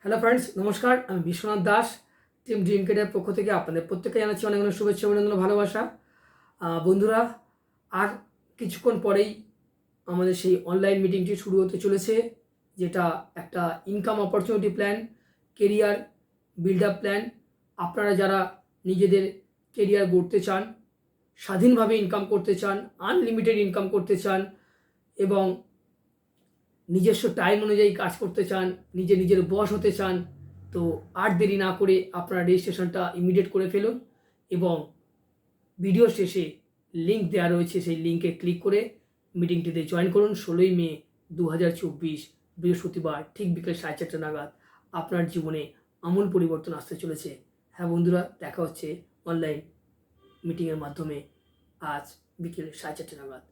Hello friends, নমস্কার। আমি Biswanath Das, team dream কেডের পক্ষ থেকে আপনাদের প্রত্যেককে জানাচ্ছি অনেক অনেক শুভেচ্ছা, অভিনন্দন, ভালোবাসা। বন্ধুরা, আর কিছুক্ষণ পরেই আমাদের সেই অনলাইন মিটিংটি শুরু হতে চলেছে, যেটা একটা income opportunity plan, career build up plan. আপনারা যারা নিজেদের কেরিয়ার গড়তে চান, স্বাধীনভাবে ইনকাম করতে চান, আনলিমিটেড ইনকাম করতে চান এবং নিজস্ব টাইম অনুযায়ী কাজ করতে চান, নিজের বস হতে চান, তো আর দেরি না করে আপনারা রেজিস্ট্রেশনটা ইমিডিয়েট করে ফেলুন এবং ভিডিও শেষে লিঙ্ক দেওয়া রয়েছে, সেই লিঙ্কে ক্লিক করে মিটিংটিতে জয়েন করুন। 16ই মে 2024 বৃহস্পতিবার ঠিক বিকেল 4:30 নাগাদ আপনার জীবনে আমূল পরিবর্তন আসতে চলেছে। হ্যাঁ বন্ধুরা, দেখা হচ্ছে অনলাইন মিটিংয়ের মাধ্যমে আজ বিকেল 4:30 নাগাদ।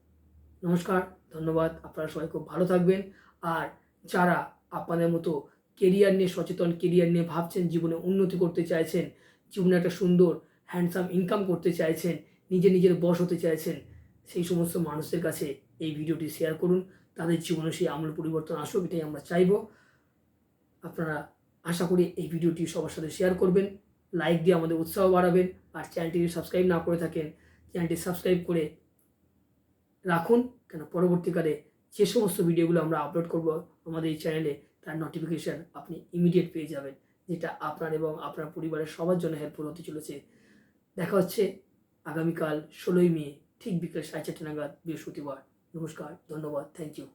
নমস্কার, ধন্যবাদ। আপনারা সবাই খুব ভালো থাকবেন। আর যারা আপনাদের মতো কেরিয়ার নিয়ে সচেতন, কেরিয়ার নিয়ে ভাবছেন, জীবনে উন্নতি করতে চাইছেন, জীবনে একটা সুন্দর হ্যান্ডসাম ইনকাম করতে চাইছেন, নিজের বস হতে চাইছেন, সেই সমস্ত মানুষদের কাছে এই ভিডিওটি শেয়ার করুন। তাদের জীবনে সেই আমূল পরিবর্তন আসুক, এটাই আমরা চাইব। আপনারা আশা করি এই ভিডিওটি সবার সাথে শেয়ার করবেন, লাইক দিয়ে আমাদের উৎসাহ বাড়াবেন। আর চ্যানেলটি সাবস্ক্রাইব না করে থাকেন, চ্যানেলটি সাবস্ক্রাইব করে রাখুন, কেন পরবর্তীকালে যে সমস্ত ভিডিওগুলো আমরা আপলোড করব আমাদের এই চ্যানেলে, তার নোটিফিকেশান আপনি ইমিডিয়েট পেয়ে যাবেন, যেটা আপনার এবং আপনার পরিবারের সবার জন্য হেল্পফুল হতে চলেছে। দেখা হচ্ছে আগামীকাল 16ই মে ঠিক বিকেল 4:30 নাগাদ বৃহস্পতিবার। নমস্কার, ধন্যবাদ, থ্যাংক ইউ।